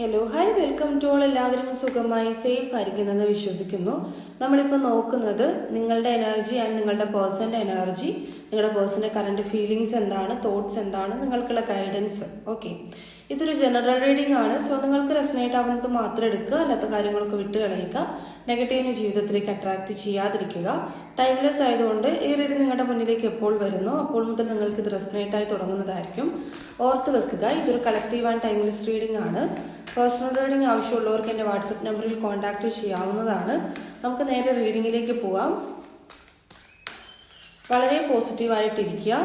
Hello hi welcome to all. എല്ലാവരും സുഖമായി safe ആയിരിക്കുന്നെന്ന് വിശ്വസിക്കുന്നു. നമ്മളിപ്പോൾ നോക്കുന്നത് നിങ്ങളുടെ എനർജി ആൻഡ് നിങ്ങളുടെ പേഴ്സൻ്റെ എനർജി, നിങ്ങളുടെ പേഴ്സൻ്റെ കറണ്ട് ഫീലിങ്സ് എന്താണ്, തോട്ട്സ് എന്താണ്, നിങ്ങൾക്കുള്ള ഗൈഡൻസ്. ഓക്കെ, ഇതൊരു ജനറൽ റീഡിംഗ് ആണ്. സോ നിങ്ങൾക്ക് റെസനേറ്റ് ആവുന്നത് മാത്രം എടുക്കുക, അല്ലാത്ത കാര്യങ്ങളൊക്കെ വിട്ട് കളയുക. നെഗറ്റീവിന് ജീവിതത്തിലേക്ക് അട്രാക്ട് ചെയ്യാതിരിക്കുക. ടൈംലെസ് ആയതുകൊണ്ട് ഈ റീഡിംഗ് നിങ്ങളുടെ മുന്നിലേക്ക് എപ്പോൾ വരുന്നോ അപ്പോൾ മുതൽ നിങ്ങൾക്ക് ഇത് റെസനേറ്റ് ആയി തുടങ്ങുന്നതായിരിക്കും. ഓർത്ത് വെക്കുക, ഇതൊരു കളക്റ്റീവ് ആൻഡ് ടൈംലെസ് റീഡിംഗ് ആണ്. പേഴ്സണൽ റീഡിംഗ് ആവശ്യമുള്ളവർക്ക് എൻ്റെ വാട്സപ്പ് നമ്പറിൽ കോൺടാക്റ്റ് ചെയ്യാവുന്നതാണ്. നമുക്ക് നേരെ റീഡിങ്ങിലേക്ക് പോവാം. വളരെ പോസിറ്റീവായിട്ടിരിക്കുക.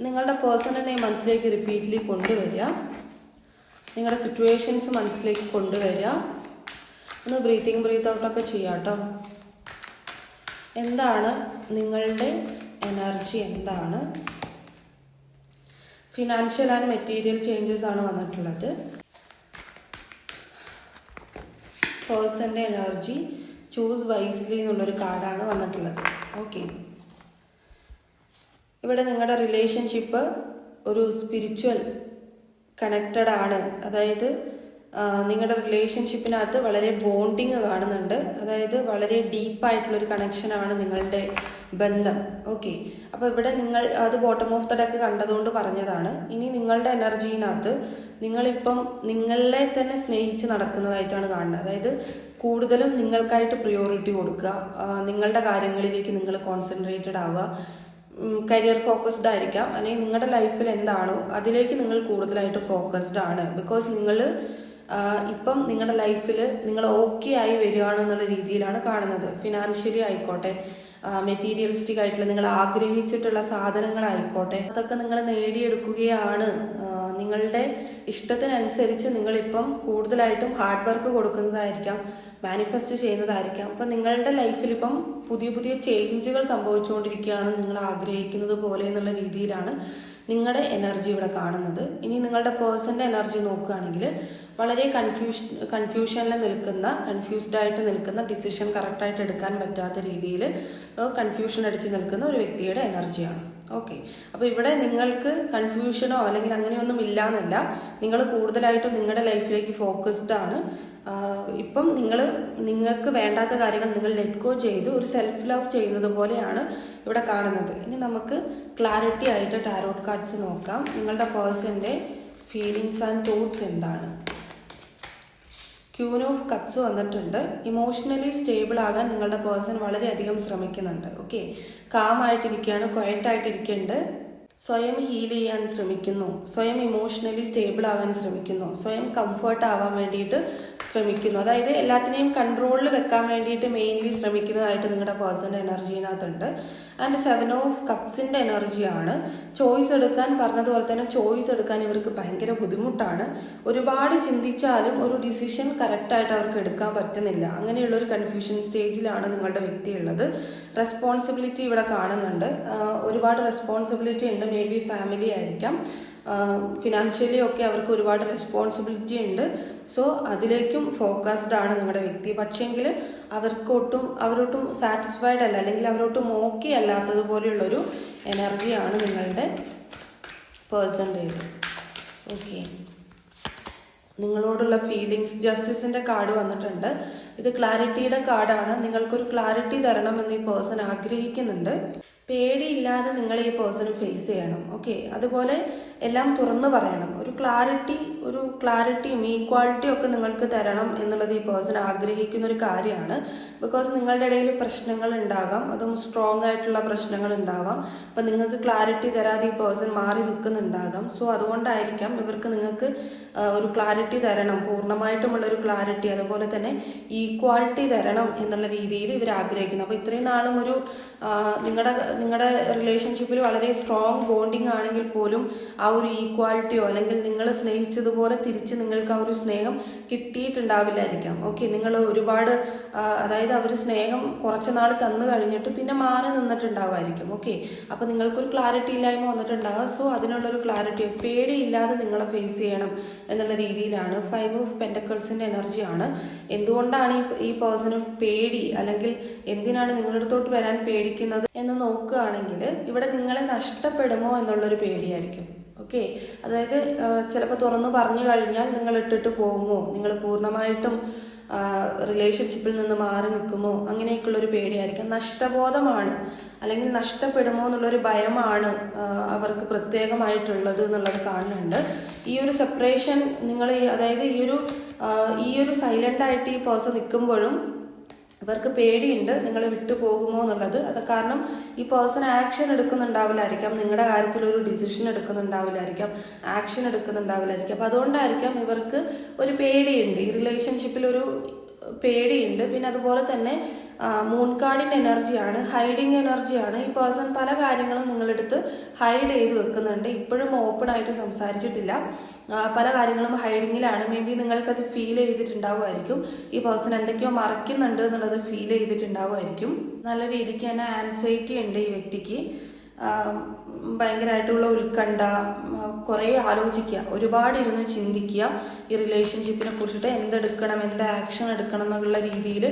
നിങ്ങളുടെ പേഴ്സണിനെ മനസ്സിലേക്ക് റിപ്പീറ്റ്ലി കൊണ്ടുവരിക. നിങ്ങളുടെ സിറ്റുവേഷൻസ് മനസ്സിലേക്ക് കൊണ്ടുവരിക. ഒന്ന് ബ്രീത്ത് ഔട്ടൊക്കെ ചെയ്യാം കേട്ടോ. എന്താണ് നിങ്ങളുടെ എനർജി? എന്താണ്? ഫിനാൻഷ്യൽ ആൻഡ് മെറ്റീരിയൽ ചേഞ്ചസ് ആണ് വന്നിട്ടുള്ളത്. പേഴ്സൻ്റെ എനർജി ചൂസ് വൈസ്ലി എന്നുള്ളൊരു കാർഡാണ് വന്നിട്ടുള്ളത്. ഓക്കെ, ഇവിടെ നിങ്ങളുടെ റിലേഷൻഷിപ്പ് ഒരു സ്പിരിച്വൽ കണക്റ്റഡ് ആണ്. അതായത് നിങ്ങളുടെ റിലേഷൻഷിപ്പിനകത്ത് വളരെ ബോണ്ടിങ് കാണുന്നുണ്ട്. അതായത് വളരെ ഡീപ്പായിട്ടുള്ളൊരു കണക്ഷനാണ് നിങ്ങളുടെ ബന്ധം. ഓക്കെ, അപ്പോൾ ഇവിടെ നിങ്ങൾ അത് ബോട്ടം ഓഫ് ദ ഡെക്ക് കണ്ടതുകൊണ്ട് പറഞ്ഞതാണ്. ഇനി നിങ്ങളുടെ എനർജിനകത്ത് നിങ്ങളിപ്പം നിങ്ങളെ തന്നെ സ്നേഹിച്ച് നടക്കുന്നതായിട്ടാണ് കാണുന്നത്. അതായത് കൂടുതലും നിങ്ങൾക്കായിട്ട് പ്രിയോറിറ്റി കൊടുക്കുക, നിങ്ങളുടെ കാര്യങ്ങളിലേക്ക് നിങ്ങൾ കോൺസെൻട്രേറ്റഡ് ആവുക, കരിയർ ഫോക്കസ്ഡ് ആയിരിക്കാം, അല്ലെങ്കിൽ നിങ്ങളുടെ ലൈഫിൽ എന്താണോ അതിലേക്ക് നിങ്ങൾ കൂടുതലായിട്ട് ഫോക്കസ്ഡ് ആണ്. ബിക്കോസ് നിങ്ങൾ ഇപ്പം നിങ്ങളുടെ ലൈഫിൽ നിങ്ങൾ ഓക്കെ ആയി വരികയാണെന്നുള്ള രീതിയിലാണ് കാണുന്നത്. ഫിനാൻഷ്യലി ആയിക്കോട്ടെ, മെറ്റീരിയലിസ്റ്റിക് ആയിട്ടുള്ള നിങ്ങൾ ആഗ്രഹിച്ചിട്ടുള്ള സാധനങ്ങളായിക്കോട്ടെ, അതൊക്കെ നിങ്ങൾ നേടിയെടുക്കുകയാണ്. നിങ്ങളുടെ ഇഷ്ടത്തിനനുസരിച്ച് നിങ്ങളിപ്പം കൂടുതലായിട്ടും ഹാർഡ് വർക്ക് കൊടുക്കുന്നതായിരിക്കാം, മാനിഫെസ്റ്റ് ചെയ്യുന്നതായിരിക്കാം. അപ്പം നിങ്ങളുടെ ലൈഫിൽ ഇപ്പം പുതിയ പുതിയ ചേഞ്ചുകൾ സംഭവിച്ചുകൊണ്ടിരിക്കുകയാണ്, നിങ്ങൾ ആഗ്രഹിക്കുന്നത് പോലെ എന്നുള്ള രീതിയിലാണ് നിങ്ങളുടെ എനർജി ഇവിടെ കാണുന്നത്. ഇനി നിങ്ങളുടെ പേഴ്സൻ്റെ എനർജി നോക്കുകയാണെങ്കിൽ വളരെ കൺഫ്യൂഷനിൽ നിൽക്കുന്ന, കൺഫ്യൂസ്ഡ് ആയിട്ട് നിൽക്കുന്ന, ഡിസിഷൻ കറക്റ്റായിട്ട് എടുക്കാൻ പറ്റാത്ത രീതിയിൽ കൺഫ്യൂഷൻ അടിച്ച് നിൽക്കുന്ന ഒരു വ്യക്തിയുടെ എനർജിയാണ്. ഓക്കെ, അപ്പോൾ ഇവിടെ നിങ്ങൾക്ക് കൺഫ്യൂഷനോ അല്ലെങ്കിൽ അങ്ങനെയൊന്നും ഇല്ലാന്നല്ല, നിങ്ങൾ കൂടുതലായിട്ടും നിങ്ങളുടെ ലൈഫിലേക്ക് ഫോക്കസ്ഡ് ആണ്. ഇപ്പം നിങ്ങൾക്ക് വേണ്ടാത്ത കാര്യങ്ങൾ നിങ്ങൾ ലെറ്റ് ഗോ ചെയ്ത് ഒരു സെൽഫ് ലവ് ചെയ്യുന്നത് പോലെയാണ് ഇവിടെ കാണുന്നത്. ഇനി നമുക്ക് ക്ലാരിറ്റി ആയിട്ട് ടാരോട്ട് കാർഡ്സ് നോക്കാം. നിങ്ങളുടെ പേഴ്സൻ്റെ ഫീലിങ്സ് ആൻഡ് തോട്ട്സ് എന്താണ്? ക്യൂൻ ഓഫ് കപ്സ് വന്നിട്ടുണ്ട്. ഇമോഷണലി സ്റ്റേബിൾ ആകാൻ നിങ്ങളുടെ പേഴ്സൺ വളരെയധികം ശ്രമിക്കുന്നുണ്ട്. ഓക്കെ, കാമായിട്ടിരിക്കുകയാണ്, ക്വയറ്റായിട്ടിരിക്കുന്നുണ്ട്, സ്വയം ഹീൽ ചെയ്യാൻ ശ്രമിക്കുന്നു, സ്വയം ഇമോഷണലി സ്റ്റേബിൾ ആകാൻ ശ്രമിക്കുന്നു, സ്വയം കംഫർട്ട് ആവാൻ വേണ്ടിയിട്ട് ശ്രമിക്കുന്നു. അതായത് എല്ലാത്തിനെയും കൺട്രോളിൽ വെക്കാൻ വേണ്ടിയിട്ട് മെയിൻലി ശ്രമിക്കുന്നതായിട്ട് നിങ്ങളുടെ പേഴ്സൻ്റെ എനർജിനകത്തുണ്ട്. ആൻഡ് 7 ഓഫ് കപ്സിൻ്റെ എനർജിയാണ്. ചോയ്സ് എടുക്കാൻ, പറഞ്ഞതുപോലെ തന്നെ ചോയ്സ് എടുക്കാൻ ഇവർക്ക് ഭയങ്കര ബുദ്ധിമുട്ടാണ്. ഒരുപാട് ചിന്തിച്ചാലും ഒരു ഡിസിഷൻ കറക്റ്റായിട്ട് അവർക്ക് എടുക്കാൻ പറ്റുന്നില്ല. അങ്ങനെയുള്ളൊരു കൺഫ്യൂഷൻ സ്റ്റേജിലാണ് നിങ്ങളുടെ വ്യക്തി ഉള്ളത്. റെസ്പോൺസിബിലിറ്റി ഇവിടെ കാണുന്നുണ്ട്. ഒരുപാട് റെസ്പോൺസിബിലിറ്റി ഉണ്ട്. മേ ബി ഫാമിലി ആയിരിക്കാം, ഫിനാൻഷ്യലി ഒക്കെ അവർക്ക് ഒരുപാട് റെസ്പോൺസിബിലിറ്റി ഉണ്ട്. സോ അതിലേക്കും ഫോക്കസ്ഡ് ആണ് നിങ്ങളുടെ വ്യക്തി. പക്ഷേങ്കിൽ അവരൊട്ടും സാറ്റിസ്ഫൈഡ് അല്ല, അല്ലെങ്കിൽ അവരൊട്ടും ഓക്കെ അല്ലാത്തതുപോലെയുള്ളൊരു എനർജിയാണ് നിങ്ങളുടെ പേഴ്സൻ്റേത്. ഓക്കെ, നിങ്ങളോടുള്ള ഫീലിങ്സ്, ജസ്റ്റിസിൻ്റെ കാർഡ് വന്നിട്ടുണ്ട്. ഇത് ക്ലാരിറ്റിയുടെ കാർഡാണ്. നിങ്ങൾക്കൊരു ക്ലാരിറ്റി തരണമെന്ന് ഈ പേഴ്സൺ ആഗ്രഹിക്കുന്നുണ്ട്. പേടിയില്ലാതെ നിങ്ങൾ ഈ പേഴ്സണ് ഫേസ് ചെയ്യണം. ഓക്കെ, അതുപോലെ എല്ലാം തുറന്നു പറയണം. ഒരു ക്ലാരിറ്റിയും ഈക്വാലിറ്റിയും ഒക്കെ നിങ്ങൾക്ക് തരണം എന്നുള്ളത് ഈ പേഴ്സൺ ആഗ്രഹിക്കുന്ന ഒരു കാര്യമാണ്. ബിക്കോസ് നിങ്ങളുടെ ഇടയിൽ പ്രശ്നങ്ങൾ ഉണ്ടാകാം, അതും സ്ട്രോങ് ആയിട്ടുള്ള പ്രശ്നങ്ങൾ ഉണ്ടാവാം. അപ്പം നിങ്ങൾക്ക് ക്ലാരിറ്റി തരാതെ ഈ പേഴ്സൺ മാറി നിൽക്കുന്നുണ്ടാകാം. സോ അതുകൊണ്ടായിരിക്കാം ഇവർക്ക് നിങ്ങൾക്ക് ഒരു ക്ലാരിറ്റി തരണം, പൂർണ്ണമായിട്ടുമുള്ളൊരു ക്ലാരിറ്റി, അതുപോലെ തന്നെ ഈക്വാലിറ്റി തരണം എന്നുള്ള രീതിയിൽ ഇവർ ആഗ്രഹിക്കുന്നു. അപ്പോൾ ഇത്രയും നാളും ഒരു നിങ്ങളുടെ റിലേഷൻഷിപ്പിൽ വളരെ സ്ട്രോങ് ബോണ്ടിങ് ആണെങ്കിൽ പോലും ആ ഒരു ഈക്വാലിറ്റിയോ അല്ലെങ്കിൽ നിങ്ങൾ സ്നേഹിച്ചതുപോലെ തിരിച്ച് നിങ്ങൾക്ക് ആ ഒരു സ്നേഹം കിട്ടിയിട്ടുണ്ടാവില്ലായിരിക്കാം. ഓക്കെ, നിങ്ങൾ ഒരുപാട് അതായത് അവർ സ്നേഹം കുറച്ച് നാൾ തന്നു കഴിഞ്ഞിട്ട് പിന്നെ മാറി നിന്നിട്ടുണ്ടാവുമായിരിക്കും. ഓക്കെ, അപ്പോൾ നിങ്ങൾക്കൊരു ക്ലാരിറ്റി ഇല്ലായ്മ വന്നിട്ടുണ്ടാകും. സോ അതിനുള്ളൊരു ക്ലാരിറ്റി, പേടിയില്ലാതെ നിങ്ങളെ ഫേസ് ചെയ്യണം എന്നുള്ള രീതിയിലാണ്. 5 ഓഫ് പെന്റക്കിൾസിൻ്റെ എനർജിയാണ്. എന്തുകൊണ്ടാണ് ഈ പേഴ്സണ് പേടി, അല്ലെങ്കിൽ എന്തിനാണ് നിങ്ങളുടെ അടുത്തോട്ട് വരാൻ പേടിക്കുന്നത് എന്ന് നോക്കുകയാണെങ്കിൽ ഇവിടെ നിങ്ങളെ നഷ്ടപ്പെടുമോ എന്നുള്ളൊരു പേടിയായിരിക്കും. ഓക്കെ, അതായത് ചിലപ്പോൾ തുറന്നു പറഞ്ഞു കഴിഞ്ഞാൽ നിങ്ങൾ ഇട്ടിട്ട് പോകുമോ, നിങ്ങൾ പൂർണ്ണമായിട്ടും റിലേഷൻഷിപ്പിൽ നിന്ന് മാറി നിൽക്കുമോ, അങ്ങനെയൊക്കെയുള്ളൊരു പേടിയായിരിക്കാം. നഷ്ടബോധമാണ് അല്ലെങ്കിൽ നഷ്ടപ്പെടുമോ എന്നുള്ളൊരു ഭയമാണ് അവർക്ക് പ്രത്യേകമായിട്ടുള്ളത് എന്നുള്ളത് കാണുന്നുണ്ട്. ഈ ഒരു സെപ്പറേഷൻ നിങ്ങൾ അതായത് ഈ ഒരു സൈലന്റ് ആയിട്ട് ഈ പേഴ്സൺ നിൽക്കുമ്പോഴും ഇവർക്ക് പേടിയുണ്ട് നിങ്ങൾ വിട്ടു പോകുമോ എന്നുള്ളത്. അത് കാരണം ഈ പേഴ്സൺ ആക്ഷൻ എടുക്കുന്നുണ്ടാവില്ലായിരിക്കാം, നിങ്ങളുടെ കാര്യത്തിൽ ഒരു ഡിസിഷൻ എടുക്കുന്നുണ്ടാവില്ലായിരിക്കാം, ആക്ഷൻ എടുക്കുന്നുണ്ടാവില്ലായിരിക്കാം. അപ്പം അതുകൊണ്ടായിരിക്കാം ഇവർക്ക് ഒരു പേടിയുണ്ട്, ഈ റിലേഷൻഷിപ്പിൽ ഒരു പേടിയുണ്ട്. പിന്നെ അതുപോലെ തന്നെ മൂൺ കാർഡിൻ്റെ എനർജിയാണ്, ഹൈഡിങ് എനർജിയാണ്. ഈ പേഴ്സൺ പല കാര്യങ്ങളും നിങ്ങളെടുത്ത് ഹൈഡ് ചെയ്ത് വെക്കുന്നുണ്ട്, ഇപ്പോഴും ഓപ്പൺ ആയിട്ട് സംസാരിച്ചിട്ടില്ല, പല കാര്യങ്ങളും ഹൈഡിങ്ങിലാണ്. മേ ബി നിങ്ങൾക്കത് ഫീൽ ചെയ്തിട്ടുണ്ടാവുമായിരിക്കും, ഈ പേഴ്സൺ എന്തൊക്കെയോ മറയ്ക്കുന്നുണ്ട് എന്നുള്ളത് ഫീൽ ചെയ്തിട്ടുണ്ടാവുമായിരിക്കും. നല്ല രീതിക്ക് തന്നെ ആൻസൈറ്റി ഉണ്ട് ഈ വ്യക്തിക്ക്, ഭയങ്കരമായിട്ടുള്ള ഉത്കണ്ഠ, കുറേ ആലോചിക്കുക, ഒരുപാട് ഇരുന്ന് ചിന്തിക്കുക ഈ റിലേഷൻഷിപ്പിനെ കുറിച്ചിട്ട്, എന്തെടുക്കണം, എന്ത് ആക്ഷൻ എടുക്കണം എന്നുള്ള രീതിയിൽ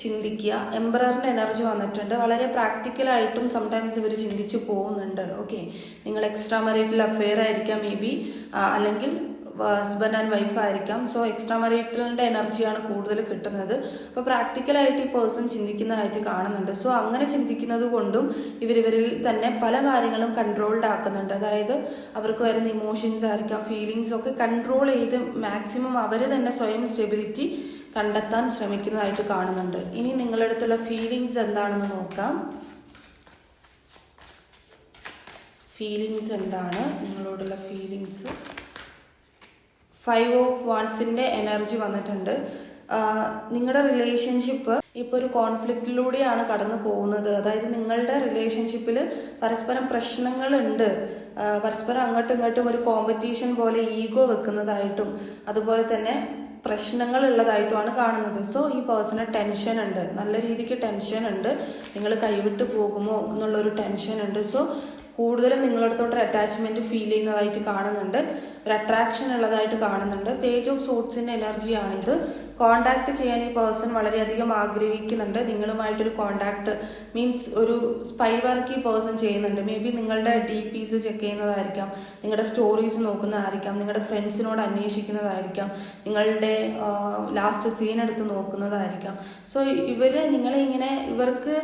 ചിന്തിക്കുക. എംപററിൻ്റെ എനർജി വന്നിട്ടുണ്ട്, വളരെ പ്രാക്ടിക്കലായിട്ടും സംടൈംസ് ഇവർ ചിന്തിച്ച് പോകുന്നുണ്ട്. ഓക്കെ, നിങ്ങൾ എക്സ്ട്രാ മരീറ്റൽ അഫെയർ ആയിരിക്കാം മേ ബി, അല്ലെങ്കിൽ ഹസ്ബൻഡ് ആൻഡ് വൈഫ് ആയിരിക്കാം. സോ എക്സ്ട്രാ മരീറ്റലിൻ്റെ എനർജിയാണ് കൂടുതൽ കിട്ടുന്നത്. അപ്പോൾ പ്രാക്ടിക്കലായിട്ട് ഈ പേഴ്സൺ ചിന്തിക്കുന്നതായിട്ട് കാണുന്നുണ്ട്. സോ അങ്ങനെ ചിന്തിക്കുന്നത് കൊണ്ടും ഇവരിൽ തന്നെ പല കാര്യങ്ങളും കൺട്രോൾഡ് ആക്കുന്നുണ്ട്. അതായത് അവർക്ക് വരുന്ന ഇമോഷൻസ് ആയിരിക്കാം, ഫീലിങ്സ് ഒക്കെ കൺട്രോൾ ചെയ്ത് മാക്സിമം അവർ തന്നെ സ്വയം സ്റ്റെബിലിറ്റി കണ്ടെത്താൻ ശ്രമിക്കുന്നതായിട്ട് കാണുന്നുണ്ട്. ഇനി നിങ്ങളുടെ അടുത്തുള്ള ഫീലിങ്സ് എന്താണെന്ന് നോക്കാം. ഫീലിങ്സ് എന്താണ് നിങ്ങളോടുള്ള ഫീലിങ്സ്? 5 ഓഫ് വാണ്ട്സിൻ്റെ എനർജി വന്നിട്ടുണ്ട്. നിങ്ങളുടെ റിലേഷൻഷിപ്പ് ഇപ്പോൾ ഒരു കോൺഫ്ലിക്റ്റിലൂടെയാണ് കടന്നു പോകുന്നത്. അതായത് നിങ്ങളുടെ റിലേഷൻഷിപ്പിൽ പരസ്പരം പ്രശ്നങ്ങളുണ്ട്, പരസ്പരം അങ്ങോട്ടും ഇങ്ങോട്ടും ഒരു കോമ്പറ്റീഷൻ പോലെ ഈഗോ വെക്കുന്നതായിട്ടും അതുപോലെ തന്നെ പ്രശ്നങ്ങൾ ഉള്ളതായിട്ടുമാണ് കാണുന്നത്. സോ ഈ പേഴ്സണ് ടെൻഷൻ ഉണ്ട്, നല്ല രീതിക്ക് ടെൻഷൻ ഉണ്ട്, നിങ്ങൾ കൈവിട്ട് പോകുമോ എന്നുള്ളൊരു ടെൻഷൻ ഉണ്ട്. സോ കൂടുതലും നിങ്ങളടുത്തോട്ടൊരു അറ്റാച്ച്മെൻറ്റ് ഫീൽ ചെയ്യുന്നതായിട്ട് കാണുന്നുണ്ട്, ഒരു അട്രാക്ഷൻ ഉള്ളതായിട്ട് കാണുന്നുണ്ട്. പേജ് ഓഫ് സോട്സിൻ്റെ എനർജിയാണിത്. കോണ്ടാക്ട് ചെയ്യാൻ ഈ പേഴ്സൺ വളരെയധികം ആഗ്രഹിക്കുന്നുണ്ട്. നിങ്ങളുമായിട്ടൊരു കോണ്ടാക്ട് മീൻസ് ഒരു സ്പൈ വർക്ക് ഈ പേഴ്സൺ ചെയ്യുന്നുണ്ട്. മേ ബി നിങ്ങളുടെ DPs ചെക്ക് ചെയ്യുന്നതായിരിക്കാം, നിങ്ങളുടെ സ്റ്റോറീസ് നോക്കുന്നതായിരിക്കാം, നിങ്ങളുടെ ഫ്രണ്ട്സിനോട് അന്വേഷിക്കുന്നതായിരിക്കാം, നിങ്ങളുടെ ലാസ്റ്റ് സീൻ എടുത്ത് നോക്കുന്നതായിരിക്കാം. സോ നിങ്ങളെ ഇങ്ങനെ ഇവർക്ക്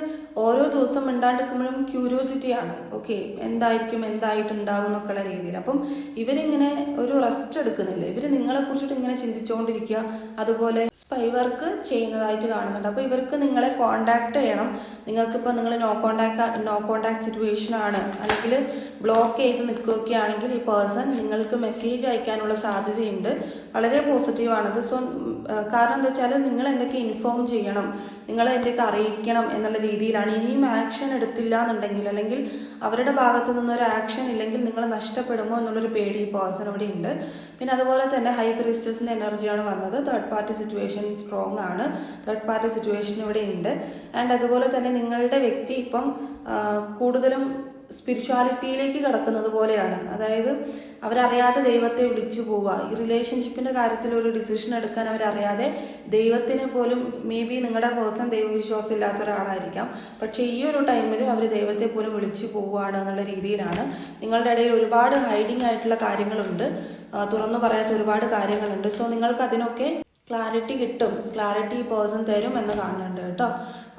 ഓരോ ദിവസം മിണ്ടാണ്ടിരിക്കുമ്പോഴും ക്യൂരിയോസിറ്റിയാണ്. ഓക്കെ, എന്തായിട്ടുണ്ടാകും എന്നൊക്കെയുള്ള രീതിയിൽ. അപ്പം ഇവരിങ്ങനെ ഒരു റെസ്റ്റ് എടുക്കുന്നില്ല, ഇവർ നിങ്ങളെ കുറിച്ചിട്ട് ഇങ്ങനെ ചിന്തിച്ചുകൊണ്ടിരിക്കുക, അതുപോലെ സ്പൈ വർക്ക് ചെയ്യുന്നതായിട്ട് കാണുന്നുണ്ട്. അപ്പോൾ ഇവർക്ക് നിങ്ങളെ കോണ്ടാക്ട് ചെയ്യണം. നിങ്ങൾക്കിപ്പോൾ നിങ്ങൾ നോ കോണ്ടാക്ട് സിറ്റുവേഷൻ ആണ്, അല്ലെങ്കിൽ ബ്ലോക്ക് ചെയ്ത് നിൽക്കുകയാണെങ്കിൽ ഈ പേഴ്സൺ നിങ്ങൾക്ക് മെസ്സേജ് അയക്കാനുള്ള സാധ്യതയുണ്ട്. വളരെ പോസിറ്റീവാണത്. സോ കാരണം എന്താ വെച്ചാൽ നിങ്ങൾ എന്തൊക്കെ ഇൻഫോം ചെയ്യണം, നിങ്ങൾ എന്തൊക്കെ അറിയിക്കണം എന്നുള്ള രീതിയിലാണ്. ഇനിയും ആക്ഷൻ എടുത്തില്ല എന്നുണ്ടെങ്കിൽ, അല്ലെങ്കിൽ അവരുടെ ഭാഗത്തു നിന്നൊരു ആക്ഷൻ ഇല്ലെങ്കിൽ നിങ്ങൾ നഷ്ടപ്പെടുമോ എന്നുള്ളൊരു പേടി ഈ പേഴ്സൺ ഇവിടെ ഉണ്ട്. പിന്നെ അതുപോലെ തന്നെ ഹൈ പ്രീസ്റ്റസിൻ്റെ എനർജിയാണ് വന്നത്. തേർഡ് പാർട്ടി സിറ്റുവേഷൻ സ്ട്രോങ് ആണ്, തേർഡ് പാർട്ടി സിറ്റുവേഷൻ ഇവിടെ ഉണ്ട്. ആൻഡ് അതുപോലെ തന്നെ നിങ്ങളുടെ വ്യക്തി ഇപ്പം കൂടുതലും സ്പിരിച്വാലിറ്റിയിലേക്ക് കടക്കുന്നത് പോലെയാണ്. അതായത് അവരറിയാതെ ദൈവത്തെ വിളിച്ചു പോവുക. ഈ റിലേഷൻഷിപ്പിൻ്റെ കാര്യത്തിൽ ഒരു ഡിസിഷൻ എടുക്കാൻ അവരറിയാതെ ദൈവത്തിനെ പോലും, മേ ബി നിങ്ങളുടെ പേഴ്സൺ ദൈവവിശ്വാസം ഇല്ലാത്ത ഒരാളായിരിക്കാം, പക്ഷേ ഈ ഒരു ടൈമിൽ അവർ ദൈവത്തെ പോലും വിളിച്ചു പോവുകയാണ് എന്നുള്ള രീതിയിലാണ്. നിങ്ങളുടെ ഇടയിൽ ഒരുപാട് ഹൈഡിങ് ആയിട്ടുള്ള കാര്യങ്ങളുണ്ട്, തുറന്നു പറയാത്ത ഒരുപാട് കാര്യങ്ങളുണ്ട്. സോ നിങ്ങൾക്ക് അതിനൊക്കെ ക്ലാരിറ്റി കിട്ടും, ക്ലാരിറ്റി ഈ പേഴ്സൺ തരും എന്ന് കാണുന്നുണ്ട് കേട്ടോ.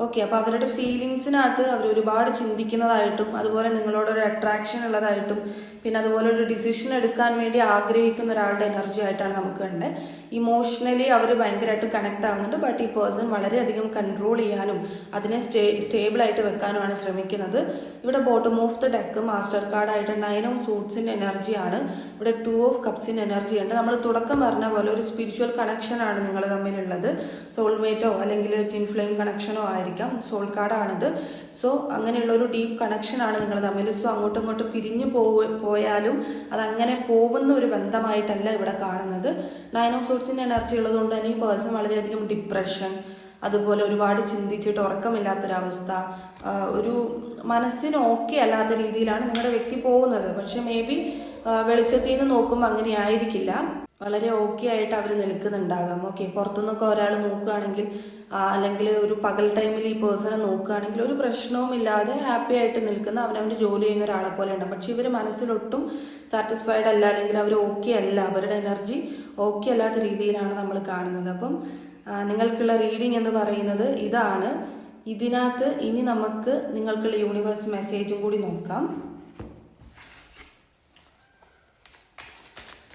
ഓക്കെ, അപ്പോൾ അവരുടെ ഫീലിങ്സിനകത്ത് അവർ ഒരുപാട് ചിന്തിക്കുന്നതായിട്ടും അതുപോലെ നിങ്ങളോടൊരു അട്രാക്ഷൻ ഉള്ളതായിട്ടും പിന്നെ അതുപോലെ ഒരു ഡിസിഷൻ എടുക്കാൻ വേണ്ടി ആഗ്രഹിക്കുന്ന ഒരാളുടെ എനർജി ആയിട്ടാണ് നമുക്ക് കണ്ടത്. ഇമോഷണലി അവർ ഭയങ്കരമായിട്ട് കണക്ട് ആവുന്നുണ്ട്. ബട്ട് ഈ പേഴ്സൺ വളരെയധികം കൺട്രോൾ ചെയ്യാനും അതിനെ സ്റ്റേബിളായിട്ട് വെക്കാനുമാണ് ശ്രമിക്കുന്നത്. ഇവിടെ bottom of the deck master കാർഡായിട്ട് 9 ഓഫ് സൂട്ട്സിൻ്റെ എനർജിയാണ്. ഇവിടെ 2 ഓഫ് കപ്സിൻ്റെ എനർജി ഉണ്ട്. നമ്മൾ തുടക്കം പറഞ്ഞ പോലെ ഒരു സ്പിരിച്വൽ കണക്ഷനാണ് നിങ്ങൾ തമ്മിലുള്ളത്. സോൾമേറ്റോ അല്ലെങ്കിൽ ട്വിൻ ഫ്ലെയിം കണക്ഷനോ ആയിരിക്കാം. സോൾ കാർഡാണിത്. സോ അങ്ങനെയുള്ള ഒരു ഡീപ്പ് കണക്ഷനാണ് നിങ്ങൾ തമ്മിൽ. സോ അങ്ങോട്ടും ഇങ്ങോട്ടും പിരിഞ്ഞു പോയാലും അതങ്ങനെ പോകുന്ന ഒരു ബന്ധമായിട്ടല്ല ഇവിടെ കാണുന്നത്. 9 ഓഫ് സൂട്ട്സിൻ്റെ എനർജി ഉള്ളതുകൊണ്ട് തന്നെ ഈ പേഴ്സൺ വളരെയധികം ഡിപ്രഷൻ, അതുപോലെ ഒരുപാട് ചിന്തിച്ചിട്ട് ഉറക്കമില്ലാത്തൊരവസ്ഥ, ഒരു മനസ്സിന് ഓക്കെ അല്ലാത്ത രീതിയിലാണ് നിങ്ങളുടെ വ്യക്തി പോകുന്നത്. പക്ഷെ മേ ബി വെളിച്ചത്തിൽ നിന്ന് നോക്കുമ്പോൾ അങ്ങനെ ആയിരിക്കില്ല. വളരെ ഓക്കെ ആയിട്ട് അവർ നിൽക്കുന്നുണ്ടാകാം. ഓക്കെ, പുറത്തുനിന്നൊക്കെ ഒരാൾ നോക്കുകയാണെങ്കിൽ അല്ലെങ്കിൽ ഒരു പകൽ ടൈമിൽ ഈ പേഴ്സണെ നോക്കുകയാണെങ്കിൽ ഒരു പ്രശ്നവും ഇല്ലാതെ ഹാപ്പി ആയിട്ട് നിൽക്കുന്ന അവനവൻ്റെ ജോലി ചെയ്യുന്ന ഒരാളെ പോലെ ഉണ്ട്. പക്ഷെ ഇവർ മനസ്സിലൊട്ടും സാറ്റിസ്ഫൈഡ് അല്ല, അല്ലെങ്കിൽ അവർ ഓക്കെ അല്ല, അവരുടെ എനർജി ഓക്കെ അല്ലാത്ത രീതിയിലാണ് നമ്മൾ കാണുന്നത്. അപ്പം നിങ്ങൾക്കുള്ള റീഡിംഗ് എന്ന് പറയുന്നത് ഇതാണ്. ഇതിനകത്ത് ഇനി നമുക്ക് നിങ്ങൾക്കുള്ള യൂണിവേഴ്സ് മെസ്സേജും കൂടി നോക്കാം.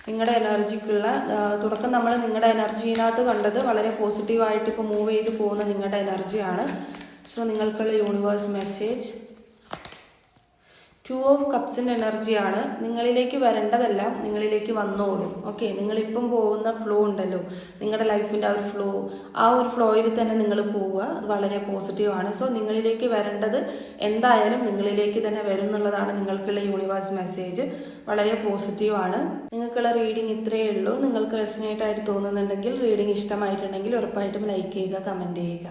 നിങ്ങളുടെ എനർജിക്കുള്ള തുടക്കം നമ്മൾ നിങ്ങളുടെ എനർജീനകത്ത് കണ്ടത് വളരെ പോസിറ്റീവായിട്ട് ഇപ്പോൾ മൂവ് ചെയ്ത് പോകുന്ന നിങ്ങളുടെ എനർജിയാണ്. സോ നിങ്ങൾക്കുള്ള യൂണിവേഴ്സ് മെസ്സേജ് 2 ഓഫ് കപ്സിൻ്റെ എനർജിയാണ്. നിങ്ങളിലേക്ക് വരേണ്ടതെല്ലാം നിങ്ങളിലേക്ക് വന്നോളും. ഓക്കെ, നിങ്ങളിപ്പം പോകുന്ന ഫ്ലോ ഉണ്ടല്ലോ, നിങ്ങളുടെ ലൈഫിൻ്റെ ആ ഒരു ഫ്ലോയിൽ തന്നെ നിങ്ങൾ പോവുക. അത് വളരെ പോസിറ്റീവാണ്. സോ നിങ്ങളിലേക്ക് വരേണ്ടത് എന്തായാലും നിങ്ങളിലേക്ക് തന്നെ വരും എന്നുള്ളതാണ് നിങ്ങൾക്കുള്ള യൂണിവേഴ്സ് മെസ്സേജ്. വളരെ പോസിറ്റീവാണ്. നിങ്ങൾക്കുള്ള റീഡിംഗ് ഇത്രയേ ഉള്ളൂ. നിങ്ങൾക്ക് റെസനേറ്റ് ആയിട്ട് തോന്നുന്നുണ്ടെങ്കിൽ, റീഡിംഗ് ഇഷ്ടമായിട്ടുണ്ടെങ്കിൽ ഉറപ്പായിട്ടും ലൈക്ക് ചെയ്യുക, കമൻറ്റ് ചെയ്യുക.